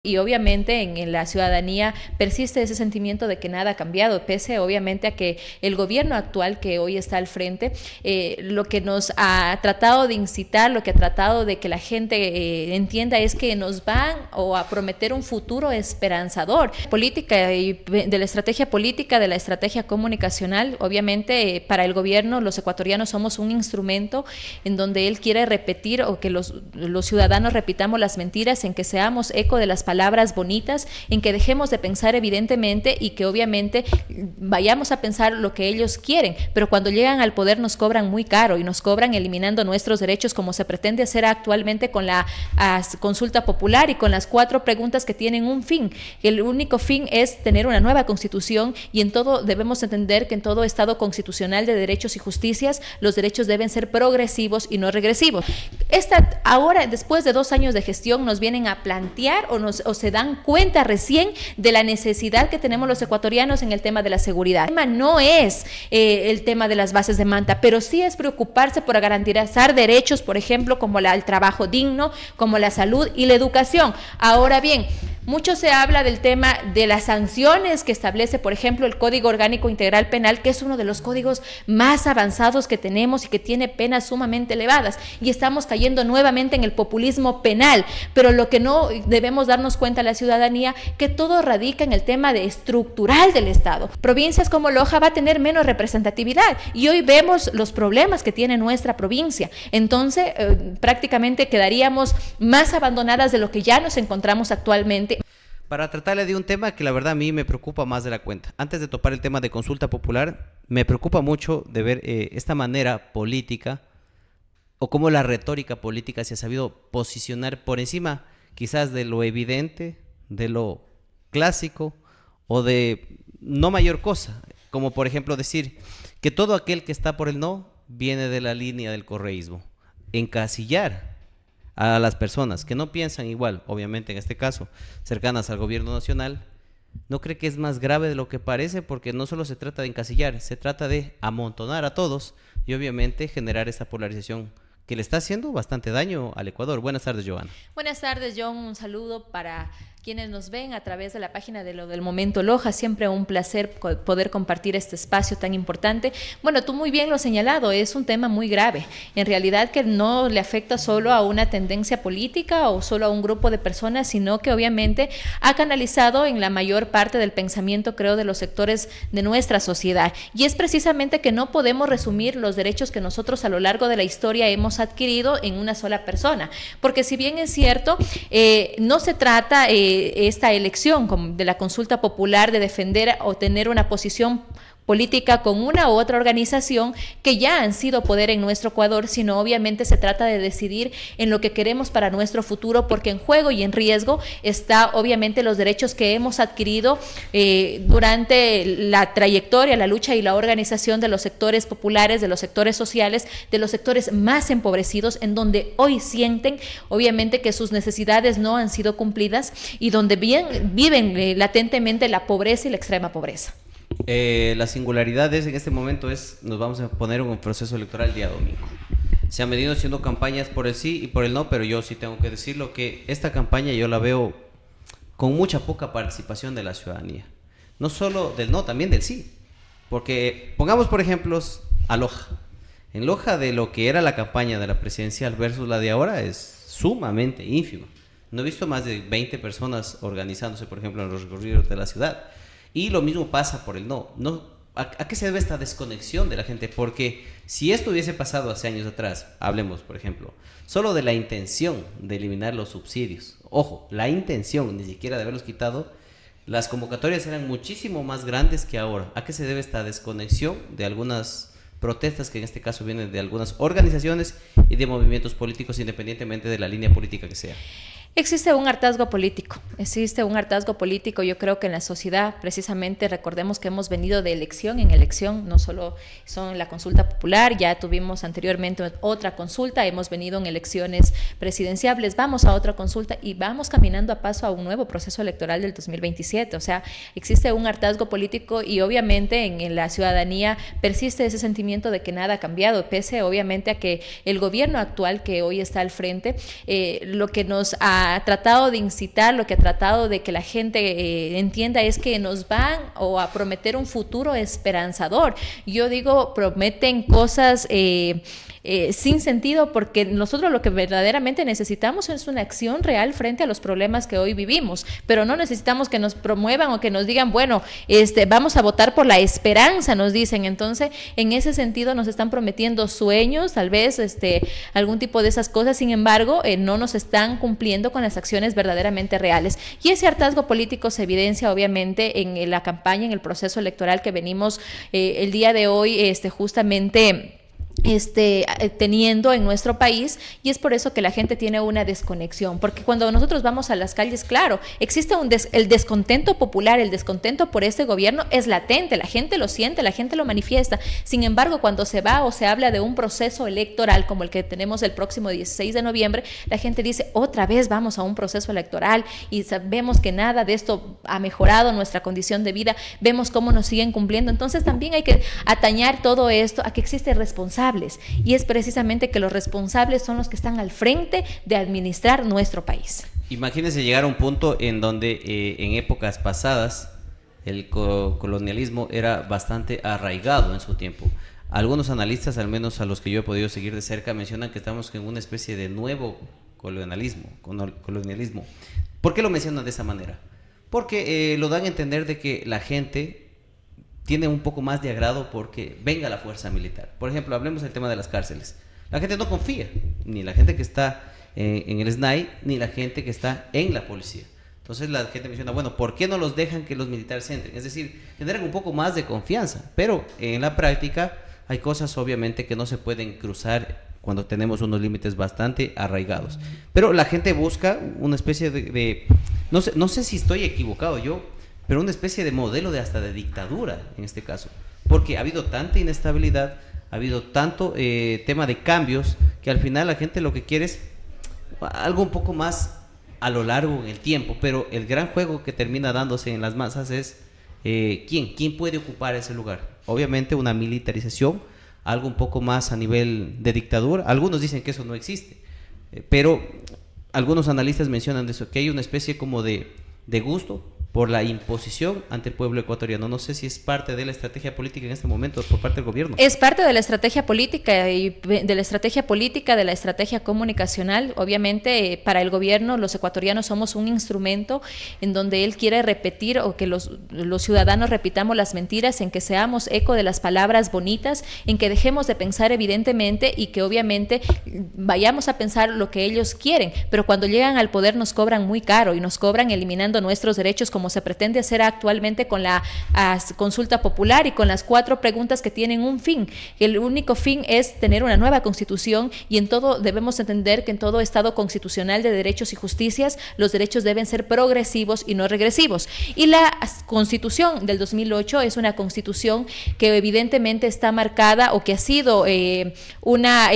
Y obviamente en la ciudadanía persiste ese sentimiento de que nada ha cambiado, pese obviamente a que el gobierno actual que hoy está al frente, lo que nos ha tratado de incitar, lo que ha tratado de que la gente entienda es que nos van a prometer un futuro esperanzador. Política y de la estrategia política, de la estrategia comunicacional, obviamente para el gobierno los ecuatorianos somos un instrumento en donde él quiere repetir o que los ciudadanos repitamos las mentiras, en que seamos eco de las palabras bonitas, en que dejemos de pensar evidentemente y que obviamente vayamos a pensar lo que ellos quieren, pero cuando llegan al poder nos cobran muy caro y nos cobran eliminando nuestros derechos como se pretende hacer actualmente con la consulta popular y con las 4 preguntas que tienen un fin. El único fin es tener una nueva constitución y en todo debemos entender que en todo Estado constitucional de derechos y justicias los derechos deben ser progresivos y no regresivos. Ahora, después de 2 años de gestión, nos vienen a plantear o se dan cuenta recién de la necesidad que tenemos los ecuatorianos en el tema de la seguridad. El tema no es el tema de las bases de manta, pero sí es preocuparse por garantizar derechos, por ejemplo, como el trabajo digno, como la salud y la educación. Ahora bien, mucho se habla del tema de las sanciones que establece, por ejemplo, el Código Orgánico Integral Penal, que es uno de los códigos más avanzados que tenemos y que tiene penas sumamente elevadas. Y estamos cayendo nuevamente en el populismo penal. Pero lo que no debemos darnos cuenta a la ciudadanía, que todo radica en el tema estructural del Estado. Provincias como Loja va a tener menos representatividad y hoy vemos los problemas que tiene nuestra provincia. Entonces, prácticamente quedaríamos más abandonadas de lo que ya nos encontramos actualmente. Para tratarle de un tema que la verdad a mí me preocupa más de la cuenta. Antes de topar el tema de consulta popular, me preocupa mucho de ver esta manera política o cómo la retórica política se ha sabido posicionar por encima quizás de lo evidente, de lo clásico o de no mayor cosa. Como por ejemplo decir que todo aquel que está por el no viene de la línea del correísmo. Encasillar a las personas que no piensan igual, obviamente en este caso, cercanas al gobierno nacional, ¿no cree que es más grave de lo que parece? Porque no solo se trata de encasillar, se trata de amontonar a todos y obviamente generar esta polarización que le está haciendo bastante daño al Ecuador. Buenas tardes, Joana. Buenas tardes, John. Un saludo para quienes nos ven a través de la página de Lo del Momento Loja. Siempre un placer poder compartir este espacio tan importante. Bueno, tú muy bien lo has señalado, es un tema muy grave. En realidad que no le afecta solo a una tendencia política o solo a un grupo de personas, sino que obviamente ha canalizado en la mayor parte del pensamiento, creo, de los sectores de nuestra sociedad. Y es precisamente que no podemos resumir los derechos que nosotros a lo largo de la historia hemos adquirido en una sola persona. Porque si bien es cierto, no se trata esta elección de la consulta popular de defender o tener una posición política con una u otra organización que ya han sido poder en nuestro Ecuador, sino obviamente se trata de decidir en lo que queremos para nuestro futuro, porque en juego y en riesgo está obviamente los derechos que hemos adquirido durante la trayectoria, la lucha y la organización de los sectores populares, de los sectores sociales, de los sectores más empobrecidos, en donde hoy sienten obviamente que sus necesidades no han sido cumplidas y donde viven latentemente la pobreza y la extrema pobreza. La singularidad en este momento nos vamos a poner en un proceso electoral el día domingo. Se han venido haciendo campañas por el sí y por el no, pero yo sí tengo que decirlo que esta campaña yo la veo con mucha poca participación de la ciudadanía. No solo del no, también del sí. Porque pongamos por ejemplo a Loja. En Loja, de lo que era la campaña de la presidencial versus la de ahora, es sumamente ínfima. No he visto más de 20 personas organizándose, por ejemplo, en los recorridos de la ciudad. Y lo mismo pasa por el no. ¿A qué se debe esta desconexión de la gente? Porque si esto hubiese pasado hace años atrás, hablemos, por ejemplo, solo de la intención de eliminar los subsidios. Ojo, la intención, ni siquiera de haberlos quitado, las convocatorias eran muchísimo más grandes que ahora. ¿A qué se debe esta desconexión de algunas protestas que en este caso vienen de algunas organizaciones y de movimientos políticos, independientemente de la línea política que sea? Existe un hartazgo político, yo creo que en la sociedad, precisamente recordemos que hemos venido de elección en elección, no solo son la consulta popular, ya tuvimos anteriormente otra consulta, hemos venido en elecciones presidenciables, vamos a otra consulta y vamos caminando a paso a un nuevo proceso electoral del 2027, o sea, existe un hartazgo político y obviamente en la ciudadanía persiste ese sentimiento de que nada ha cambiado, pese obviamente a que el gobierno actual que hoy está al frente, lo que nos ha ha tratado de incitar, lo que ha tratado de que la gente entienda es que nos van a prometer un futuro esperanzador. Yo digo, prometen cosas sin sentido, porque nosotros lo que verdaderamente necesitamos es una acción real frente a los problemas que hoy vivimos, pero no necesitamos que nos promuevan o que nos digan, bueno, vamos a votar por la esperanza, nos dicen. Entonces, en ese sentido nos están prometiendo sueños, tal vez algún tipo de esas cosas, sin embargo, no nos están cumpliendo con las acciones verdaderamente reales. Y ese hartazgo político se evidencia obviamente en la campaña, en el proceso electoral que venimos el día de hoy justamente teniendo en nuestro país, y es por eso que la gente tiene una desconexión, porque cuando nosotros vamos a las calles, claro, existe el descontento popular, el descontento por este gobierno es latente, la gente lo siente, la gente lo manifiesta. Sin embargo, cuando se va o se habla de un proceso electoral como el que tenemos el próximo 16 de noviembre, la gente dice, otra vez vamos a un proceso electoral, y sabemos que nada de esto ha mejorado nuestra condición de vida, vemos cómo nos siguen cumpliendo. Entonces también hay que atañar todo esto a que existen responsables, y es precisamente que los responsables son los que están al frente de administrar nuestro país. Imagínense llegar a un punto en donde en épocas pasadas el colonialismo era bastante arraigado en su tiempo. Algunos analistas, al menos a los que yo he podido seguir de cerca, mencionan que estamos en una especie de nuevo colonialismo. ¿Por qué lo mencionan de esa manera? Porque lo dan a entender de que la gente tiene un poco más de agrado porque venga la fuerza militar. Por ejemplo, hablemos del tema de las cárceles. La gente no confía, ni la gente que está en el SNAI, ni la gente que está en la policía. Entonces la gente menciona, bueno, ¿por qué no los dejan que los militares entren? Es decir, generan un poco más de confianza, pero en la práctica hay cosas obviamente que no se pueden cruzar cuando tenemos unos límites bastante arraigados. Pero la gente busca una especie no sé si estoy equivocado yo, pero una especie de modelo hasta de dictadura en este caso, porque ha habido tanta inestabilidad, ha habido tanto tema de cambios, que al final la gente lo que quiere es algo un poco más a lo largo en el tiempo, pero el gran juego que termina dándose en las masas es ¿quién puede ocupar ese lugar? Obviamente una militarización, algo un poco más a nivel de dictadura. Algunos dicen que eso no existe, pero algunos analistas mencionan de eso, que hay una especie como de gusto por la imposición ante el pueblo ecuatoriano. No sé si es parte de la estrategia política en este momento por parte del gobierno. Es parte de la estrategia política y de la estrategia comunicacional. Obviamente, para el gobierno, los ecuatorianos somos un instrumento en donde él quiere repetir, o que los ciudadanos repitamos las mentiras, en que seamos eco de las palabras bonitas, en que dejemos de pensar evidentemente y que obviamente vayamos a pensar lo que ellos quieren, pero cuando llegan al poder nos cobran muy caro, y nos cobran eliminando nuestros derechos, como se pretende hacer actualmente con la consulta popular y con las 4 preguntas que tienen un fin. El único fin es tener una nueva constitución, y en todo debemos entender que en todo Estado constitucional de derechos y justicias los derechos deben ser progresivos y no regresivos. Y la constitución del 2008 es una constitución que evidentemente está marcada, o que ha sido una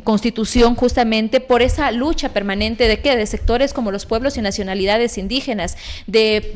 constitución justamente por esa lucha permanente de sectores como los pueblos y nacionalidades indígenas,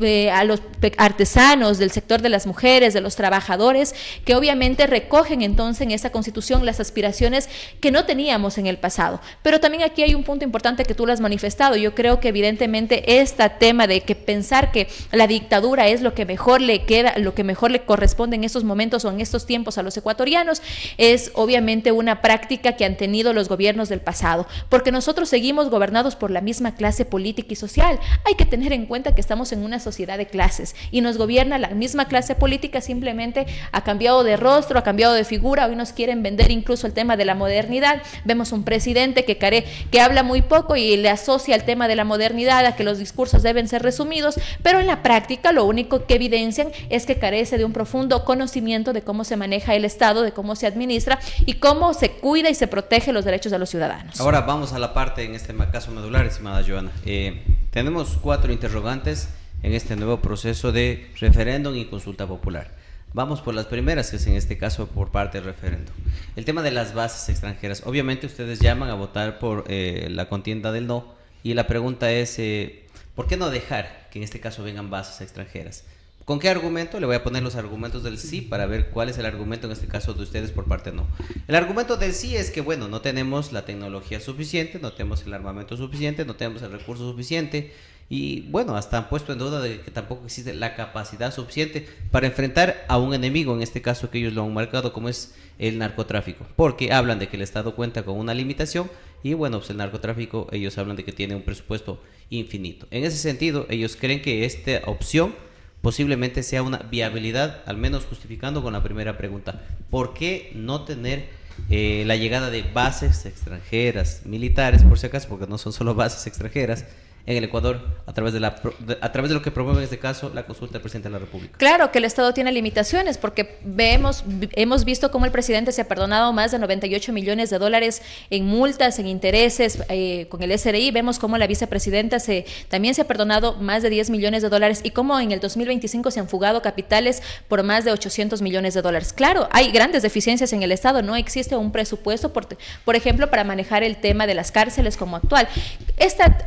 a los artesanos, del sector de las mujeres, de los trabajadores, que obviamente recogen entonces en esa constitución las aspiraciones que no teníamos en el pasado. Pero también aquí hay un punto importante que tú lo has manifestado. Yo creo que evidentemente este tema de que pensar que la dictadura es lo que mejor le queda, lo que mejor le corresponde en estos momentos o en estos tiempos a los ecuatorianos, es obviamente una práctica que han tenido los gobiernos del pasado, porque nosotros seguimos gobernados por la misma clase política y social. Hay que tener en cuenta que estamos en una sociedad de clases y nos gobierna la misma clase política, simplemente ha cambiado de rostro, ha cambiado de figura. Hoy nos quieren vender incluso el tema de la modernidad. Vemos un presidente que habla muy poco y le asocia el tema de la modernidad a que los discursos deben ser resumidos, pero en la práctica lo único que evidencian es que carece de un profundo conocimiento de cómo se maneja el Estado, de cómo se administra y cómo se cuida y se protege los derechos de los ciudadanos. Ahora vamos a la parte, en este caso medular, estimada Joana. Tenemos 4 interrogantes en este nuevo proceso de referéndum y consulta popular. Vamos por las primeras, que es en este caso por parte del referéndum. El tema de las bases extranjeras. Obviamente ustedes llaman a votar por la contienda del no, y la pregunta es, ¿por qué no dejar que en este caso vengan bases extranjeras? ¿Con qué argumento? Le voy a poner los argumentos del sí para ver cuál es el argumento en este caso de ustedes por parte no. El argumento del sí es que, bueno, no tenemos la tecnología suficiente, no tenemos el armamento suficiente, no tenemos el recurso suficiente y, bueno, hasta han puesto en duda de que tampoco existe la capacidad suficiente para enfrentar a un enemigo, en este caso que ellos lo han marcado como es el narcotráfico, porque hablan de que el Estado cuenta con una limitación y, bueno, pues el narcotráfico, ellos hablan de que tiene un presupuesto infinito. En ese sentido, ellos creen que esta opción posiblemente sea una viabilidad, al menos justificando con la primera pregunta. ¿Por qué no tener la llegada de bases extranjeras, militares, por si acaso, porque no son solo bases extranjeras, en el Ecuador a través de lo que promueve en este caso la consulta del presidente de la República? Claro que el Estado tiene limitaciones porque hemos visto cómo el presidente se ha perdonado más de 98 millones de dólares en multas, en intereses con el SRI. Vemos cómo la vicepresidenta también se ha perdonado más de 10 millones de dólares y cómo en el 2025 se han fugado capitales por más de 800 millones de dólares. Claro, hay grandes deficiencias en el Estado, no existe un presupuesto, por ejemplo, para manejar el tema de las cárceles como actual.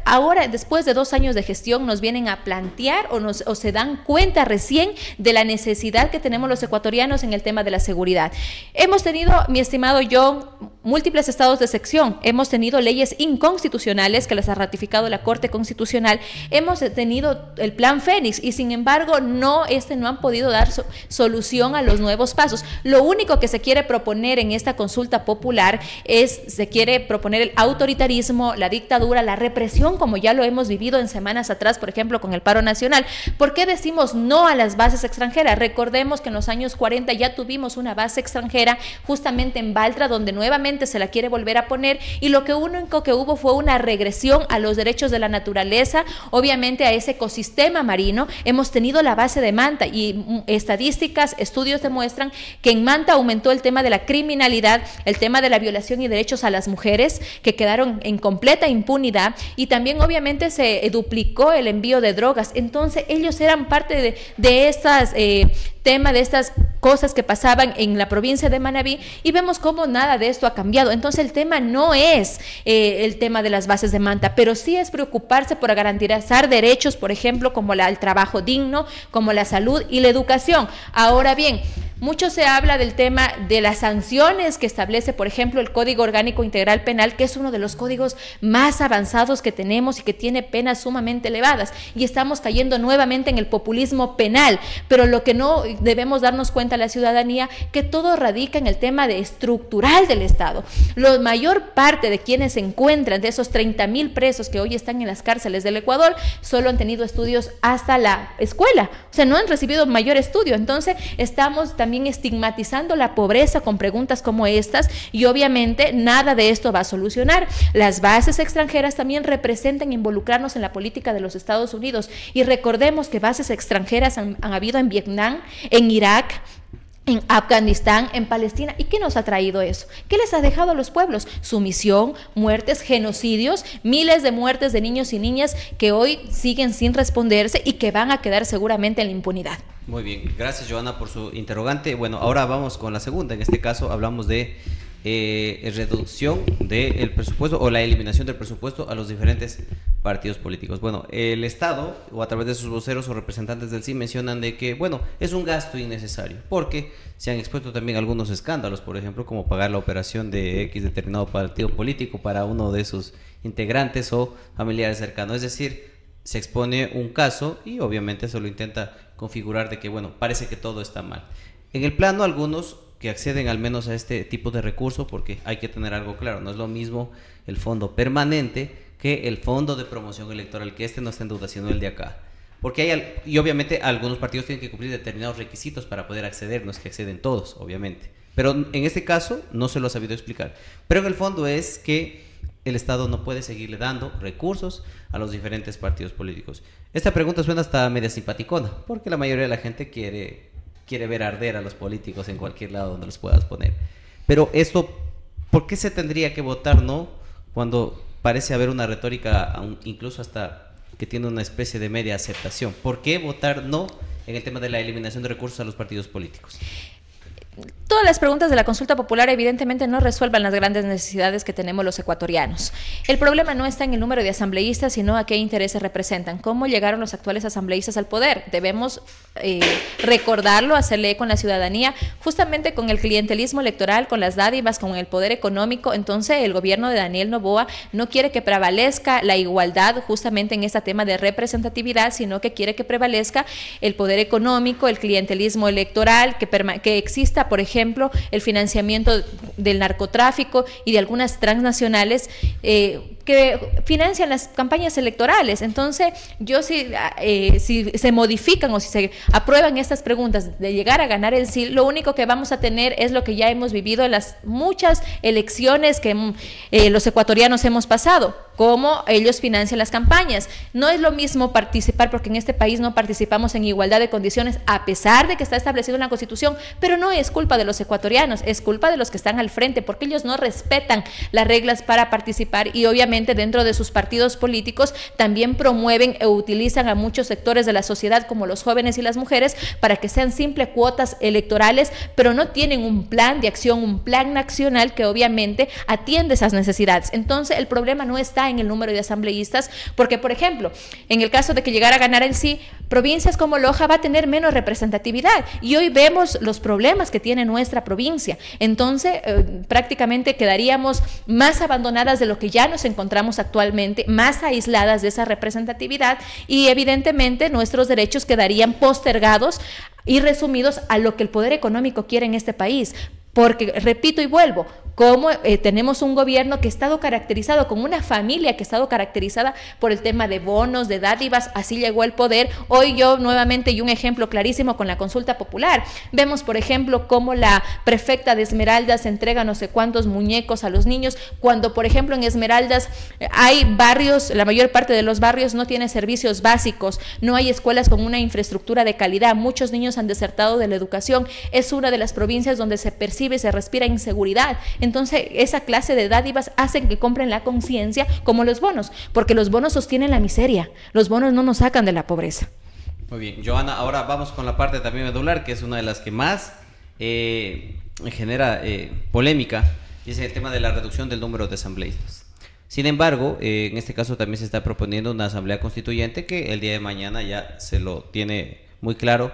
Ahora, después de 2 años de gestión, nos vienen a plantear o se dan cuenta recién de la necesidad que tenemos los ecuatorianos en el tema de la seguridad. Hemos tenido, mi estimado John, múltiples estados de excepción, hemos tenido leyes inconstitucionales que las ha ratificado la Corte Constitucional, hemos tenido el Plan Fénix y sin embargo no han podido dar solución a los nuevos pasos. Lo único que se quiere proponer en esta consulta popular se quiere proponer el autoritarismo, la dictadura, la represión, como ya lo hemos vivido en semanas atrás, por ejemplo, con el paro nacional. ¿Por qué decimos no a las bases extranjeras? Recordemos que en los años 40 ya tuvimos una base extranjera justamente en Baltra, donde nuevamente se la quiere volver a poner y lo único que hubo fue una regresión a los derechos de la naturaleza, obviamente a ese ecosistema marino. Hemos tenido la base de Manta y estadísticas, estudios demuestran que en Manta aumentó el tema de la criminalidad, el tema de la violación y derechos a las mujeres que quedaron en completa impunidad y también obviamente se duplicó el envío de drogas. Entonces ellos eran parte de estas tema de estas cosas que pasaban en la provincia de Manabí y vemos cómo nada de esto ha cambiado. Entonces el tema no es el tema de las bases de Manta, pero sí es preocuparse por garantizar derechos, por ejemplo, como el trabajo digno, como la salud y la educación. Ahora bien, mucho se habla del tema de las sanciones que establece, por ejemplo, el Código Orgánico Integral Penal, que es uno de los códigos más avanzados que tenemos y que tiene penas sumamente elevadas. Y estamos cayendo nuevamente en el populismo penal. Pero lo que no debemos darnos cuenta a la ciudadanía, que todo radica en el tema estructural del Estado. La mayor parte de quienes se encuentran, de esos 30,000 presos que hoy están en las cárceles del Ecuador, solo han tenido estudios hasta la escuela. O sea, no han recibido mayor estudio. Entonces, estamos también estigmatizando la pobreza con preguntas como estas y obviamente nada de esto va a solucionar. Las bases extranjeras también representan involucrarnos en la política de los Estados Unidos y recordemos que bases extranjeras han habido en Vietnam, en Irak, en Afganistán, en Palestina. ¿Y qué nos ha traído eso? ¿Qué les ha dejado a los pueblos? Sumisión, muertes, genocidios, miles de muertes de niños y niñas que hoy siguen sin responderse y que van a quedar seguramente en la impunidad. Muy bien, gracias Joana por su interrogante. Bueno, ahora vamos con la segunda. En este caso hablamos de reducción del presupuesto o la eliminación del presupuesto a los diferentes partidos políticos. Bueno, el Estado, o a través de sus voceros o representantes del sí, mencionan de que, bueno, es un gasto innecesario, porque se han expuesto también algunos escándalos, por ejemplo, como pagar la operación de X determinado partido político para uno de sus integrantes o familiares cercanos. Es decir, se expone un caso y obviamente se lo intenta configurar de que, bueno, parece que todo está mal. En el plano, algunos que acceden al menos a este tipo de recurso, porque hay que tener algo claro, no es lo mismo el fondo permanente que el fondo de promoción electoral, que no está en duda, sino el de acá. Porque y obviamente algunos partidos tienen que cumplir determinados requisitos para poder acceder, no es que acceden todos, obviamente. Pero en este caso no se lo ha sabido explicar. Pero en el fondo es que el Estado no puede seguirle dando recursos a los diferentes partidos políticos. Esta pregunta suena hasta media simpaticona, porque la mayoría de la gente quiere ver arder a los políticos en cualquier lado donde los puedas poner. Pero esto, ¿por qué se tendría que votar no cuando parece haber una retórica incluso hasta que tiene una especie de media aceptación? ¿Por qué votar no en el tema de la eliminación de recursos a los partidos políticos? todas las preguntas de la consulta popular evidentemente no resuelvan las grandes necesidades que tenemos los ecuatorianos. El problema no está en el número de asambleístas, sino a qué intereses representan, cómo llegaron los actuales asambleístas al poder. Debemos recordarlo, hacerle eco en la ciudadanía, justamente con el clientelismo electoral, con las dádivas, con el poder económico. Entonces el gobierno de Daniel Noboa no quiere que prevalezca la igualdad justamente en este tema de representatividad, sino que quiere que prevalezca el poder económico, el clientelismo electoral, que exista, por ejemplo, el financiamiento del narcotráfico y de algunas transnacionales que financian las campañas electorales. Entonces, yo si se modifican o si se aprueban estas preguntas de llegar a ganar el sí, lo único que vamos a tener es lo que ya hemos vivido en las muchas elecciones que los ecuatorianos hemos pasado, cómo ellos financian las campañas. No es lo mismo participar, porque en este país no participamos en igualdad de condiciones, a pesar de que está establecido en la Constitución, pero no es culpa de los ecuatorianos, es culpa de los que están al frente, porque ellos no respetan las reglas para participar y obviamente dentro de sus partidos políticos también promueven e utilizan a muchos sectores de la sociedad, como los jóvenes y las mujeres, para que sean simples cuotas electorales, pero no tienen un plan de acción, un plan nacional que obviamente atiende esas necesidades. Entonces el problema no está en el número de asambleístas, porque por ejemplo, en el caso de que llegara a ganar el sí, provincias como Loja va a tener menos representatividad y hoy vemos los problemas que tiene nuestra provincia. Entonces prácticamente quedaríamos más abandonadas de lo que ya nos encontramos actualmente, más aisladas de esa representatividad, y evidentemente nuestros derechos quedarían postergados y resumidos a lo que el poder económico quiere en este país. Porque, repito y vuelvo, como tenemos un gobierno que ha estado caracterizado, como una familia que ha estado caracterizada por el tema de bonos, de dádivas, así llegó al poder. Hoy yo nuevamente, y un ejemplo clarísimo con la consulta popular, vemos por ejemplo cómo la prefecta de Esmeraldas entrega no sé cuántos muñecos a los niños, cuando por ejemplo en Esmeraldas hay barrios, la mayor parte de los barrios no tiene servicios básicos, no hay escuelas con una infraestructura de calidad, muchos niños han desertado de la educación, es una de las provincias donde se percibe, se respira inseguridad. Entonces esa clase de dádivas hacen que compren la conciencia, como los bonos, porque los bonos sostienen la miseria, los bonos no nos sacan de la pobreza. Muy bien, Johanna, ahora vamos con la parte también medular, que es una de las que más genera polémica, y es el tema de la reducción del número de asambleístas. Sin embargo, en este caso también se está proponiendo una asamblea constituyente que el día de mañana ya se lo tiene muy claro,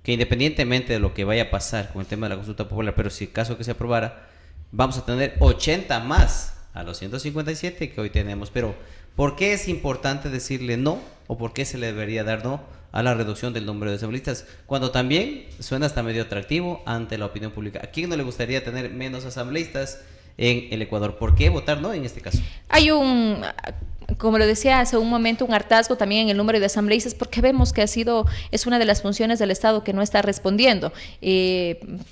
que independientemente de lo que vaya a pasar con el tema de la consulta popular, pero si caso que se aprobara, vamos a tener 80 más a los 157 que hoy tenemos. Pero ¿por qué es importante decirle no, o por qué se le debería dar no a la reducción del número de asambleístas, cuando también suena hasta medio atractivo ante la opinión pública? ¿A quién no le gustaría tener menos asambleístas en el Ecuador? ¿Por qué votar no en este caso? Hay como lo decía hace un momento, un hartazgo también en el número de asambleístas, porque vemos que es una de las funciones del Estado que no está respondiendo.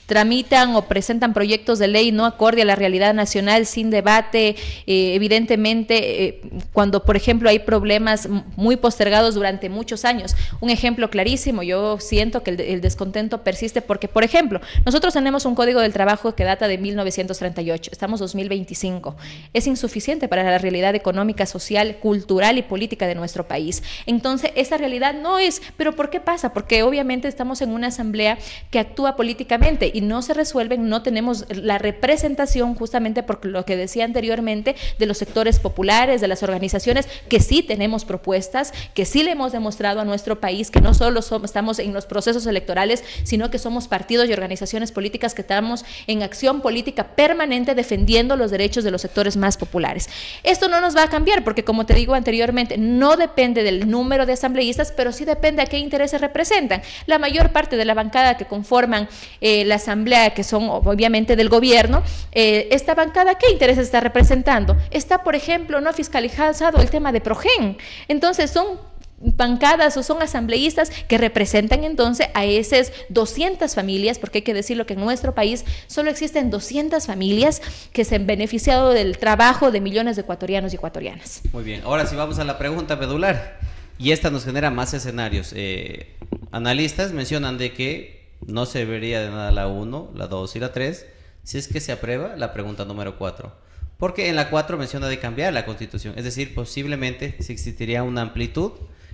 Tramitan o presentan proyectos de ley no acorde a la realidad nacional, sin debate, evidentemente, cuando por ejemplo hay problemas muy postergados durante muchos años. Un ejemplo clarísimo, yo siento que el descontento persiste porque, por ejemplo, nosotros tenemos un código del trabajo que data de 1938, estamos 2025, es insuficiente para la realidad económica, social, cultural y política de nuestro país. Entonces, esa realidad no es, pero ¿por qué pasa? Porque obviamente estamos en una asamblea que actúa políticamente y no se resuelven, no tenemos la representación, justamente por lo que decía anteriormente, de los sectores populares, de las organizaciones, que sí tenemos propuestas, que sí le hemos demostrado a nuestro país que no solo estamos en los procesos electorales, sino que somos partidos y organizaciones políticas que estamos en acción política permanente defendiendo los derechos de los sectores más populares. Esto no nos va a cambiar porque, como te digo anteriormente, no depende del número de asambleístas, pero sí depende a qué intereses representan. La mayor parte de la bancada que conforman la asamblea, que son obviamente del gobierno, esta bancada, ¿qué intereses está representando? Está, por ejemplo, no fiscalizado el tema de Progen. Entonces son bancadas o son asambleístas que representan entonces a esas 200 familias, porque hay que decirlo que en nuestro país solo existen 200 familias que se han beneficiado del trabajo de millones de ecuatorianos y ecuatorianas. Muy bien, ahora sí vamos a la pregunta medular, y esta nos genera más escenarios. Analistas mencionan de que no se vería de nada la 1, la 2 y la 3 si es que se aprueba la pregunta número 4, porque en la 4 menciona de cambiar la Constitución, es decir, posiblemente si existiría una amplitud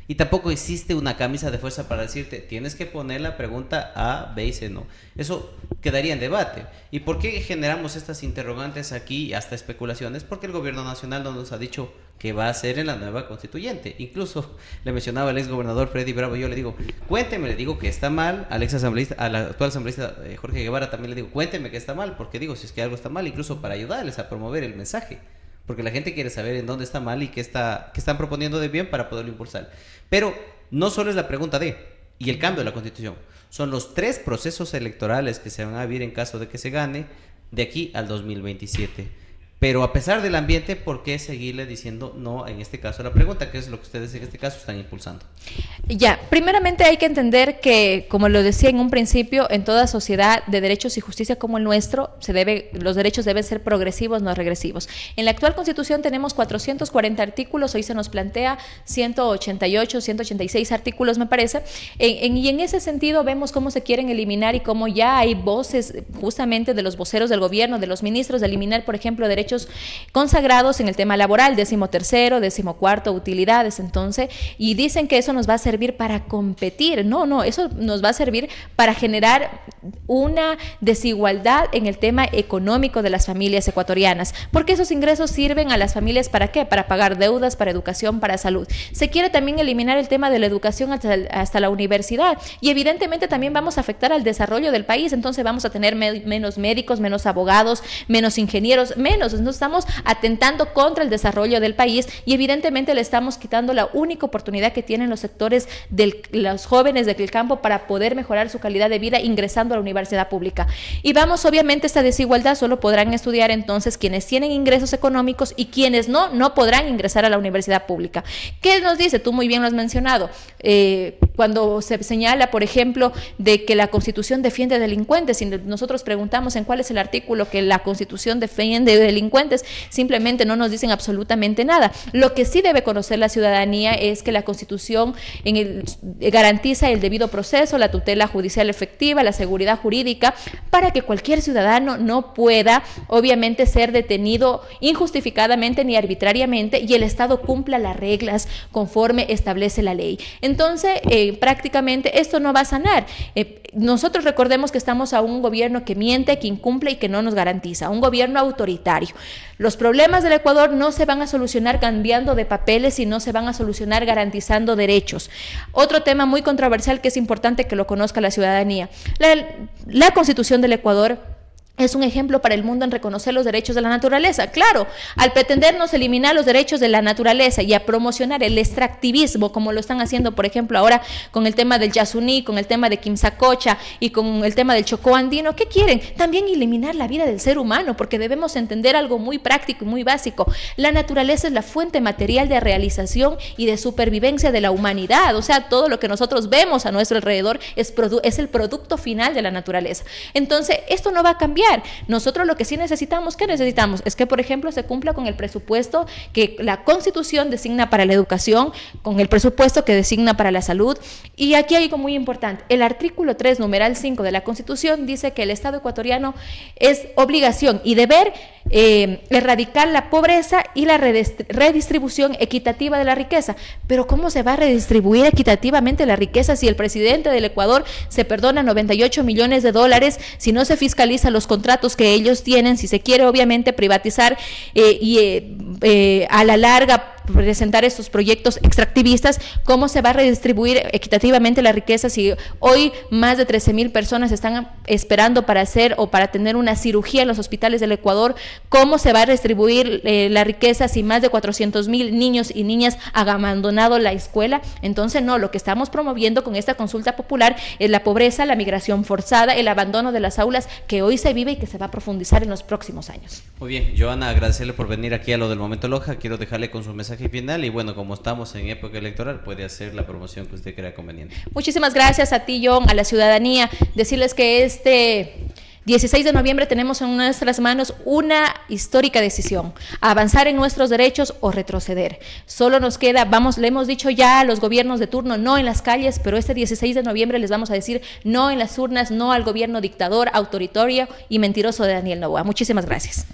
Y tampoco existe una camisa de fuerza para decirte, tienes que poner la pregunta A, B y C, no. Eso quedaría en debate. ¿Y por qué generamos estas interrogantes aquí, hasta especulaciones? Porque el gobierno nacional no nos ha dicho qué va a hacer en la nueva constituyente. Incluso le mencionaba al ex gobernador Freddy Bravo, yo le digo, cuénteme, le digo que está mal, al ex asambleísta, al actual asambleísta Jorge Guevara también le digo, cuénteme que está mal, porque digo, si es que algo está mal, incluso para ayudarles a promover el mensaje. Porque la gente quiere saber en dónde está mal y qué están proponiendo de bien para poderlo impulsar. Pero no solo es la pregunta y el cambio de la Constitución. Son los 3 procesos electorales que se van a vivir en caso de que se gane de aquí al 2027. Pero a pesar del ambiente, ¿por qué seguirle diciendo no en este caso a la pregunta? ¿Qué es lo que ustedes en este caso están impulsando? Ya, primeramente hay que entender que, como lo decía en un principio, en toda sociedad de derechos y justicia como el nuestro, los derechos deben ser progresivos, no regresivos. En la actual Constitución tenemos 440 artículos, hoy se nos plantea 188, 186 artículos, me parece, y en ese sentido vemos cómo se quieren eliminar y cómo ya hay voces justamente de los voceros del gobierno, de los ministros, de eliminar, por ejemplo, derechos consagrados en el tema laboral, 13º, 14º, utilidades, entonces, y dicen que eso nos va a servir para competir. No, eso nos va a servir para generar una desigualdad en el tema económico de las familias ecuatorianas, porque esos ingresos sirven a las familias ¿para qué? Para pagar deudas, para educación, para salud. Se quiere también eliminar el tema de la educación hasta la universidad, y evidentemente también vamos a afectar al desarrollo del país, entonces vamos a tener menos médicos, menos abogados, menos ingenieros, no estamos atentando contra el desarrollo del país, y evidentemente le estamos quitando la única oportunidad que tienen los sectores los jóvenes del campo para poder mejorar su calidad de vida ingresando a la universidad pública. Y vamos, obviamente, esta desigualdad solo podrán estudiar entonces quienes tienen ingresos económicos, y quienes no podrán ingresar a la universidad pública. ¿Qué nos dice? Tú muy bien lo has mencionado. Cuando se señala, por ejemplo, de que la Constitución defiende delincuentes, y nosotros preguntamos en cuál es el artículo que la Constitución defiende delincuentes, simplemente no nos dicen absolutamente nada. Lo que sí debe conocer la ciudadanía es que la Constitución garantiza el debido proceso, la tutela judicial efectiva, la seguridad jurídica, para que cualquier ciudadano no pueda, obviamente, ser detenido injustificadamente ni arbitrariamente, y el Estado cumpla las reglas conforme establece la ley. Entonces, prácticamente esto no va a sanar. Nosotros recordemos que estamos a un gobierno que miente, que incumple y que no nos garantiza, un gobierno autoritario. Los problemas del Ecuador no se van a solucionar cambiando de papeles, y no se van a solucionar garantizando derechos. Otro tema muy controversial que es importante que lo conozca la ciudadanía. La Constitución del Ecuador es un ejemplo para el mundo en reconocer los derechos de la naturaleza. Claro, al pretendernos eliminar los derechos de la naturaleza y a promocionar el extractivismo, como lo están haciendo, por ejemplo, ahora con el tema del Yasuní, con el tema de Quimsacocha y con el tema del Chocó andino, ¿qué quieren? También eliminar la vida del ser humano, porque debemos entender algo muy práctico y muy básico. La naturaleza es la fuente material de realización y de supervivencia de la humanidad. O sea, todo lo que nosotros vemos a nuestro alrededor es el producto final de la naturaleza. Entonces, esto no va a cambiar. Nosotros lo que sí necesitamos, ¿qué necesitamos? Es que, por ejemplo, se cumpla con el presupuesto que la Constitución designa para la educación, con el presupuesto que designa para la salud. Y aquí hay algo muy importante. El artículo 3, numeral 5 de la Constitución dice que el Estado ecuatoriano es obligación y deber erradicar la pobreza y la redistribución equitativa de la riqueza. Pero ¿cómo se va a redistribuir equitativamente la riqueza si el presidente del Ecuador se perdona 98 millones de dólares, si no se fiscaliza los contratos que ellos tienen, si se quiere obviamente privatizar a la larga presentar estos proyectos extractivistas? ¿Cómo se va a redistribuir equitativamente la riqueza si hoy más de 13,000 personas están esperando para hacer o para tener una cirugía en los hospitales del Ecuador? ¿Cómo se va a redistribuir la riqueza si más de 400,000 niños y niñas han abandonado la escuela? Entonces, no, lo que estamos promoviendo con esta consulta popular es la pobreza, la migración forzada, el abandono de las aulas que hoy se vive y que se va a profundizar en los próximos años. Muy bien, Joana, agradecerle por venir aquí a lo del Momento Loja. Quiero dejarle con su mensaje final y bueno, como estamos en época electoral, puede hacer la promoción que usted crea conveniente. Muchísimas gracias a ti, John, a la ciudadanía. Decirles que este 16 de noviembre tenemos en nuestras manos una histórica decisión: avanzar en nuestros derechos o retroceder. Solo nos queda, le hemos dicho ya a los gobiernos de turno, no en las calles, pero este 16 de noviembre les vamos a decir no en las urnas, no al gobierno dictador, autoritario y mentiroso de Daniel Noboa. Muchísimas gracias.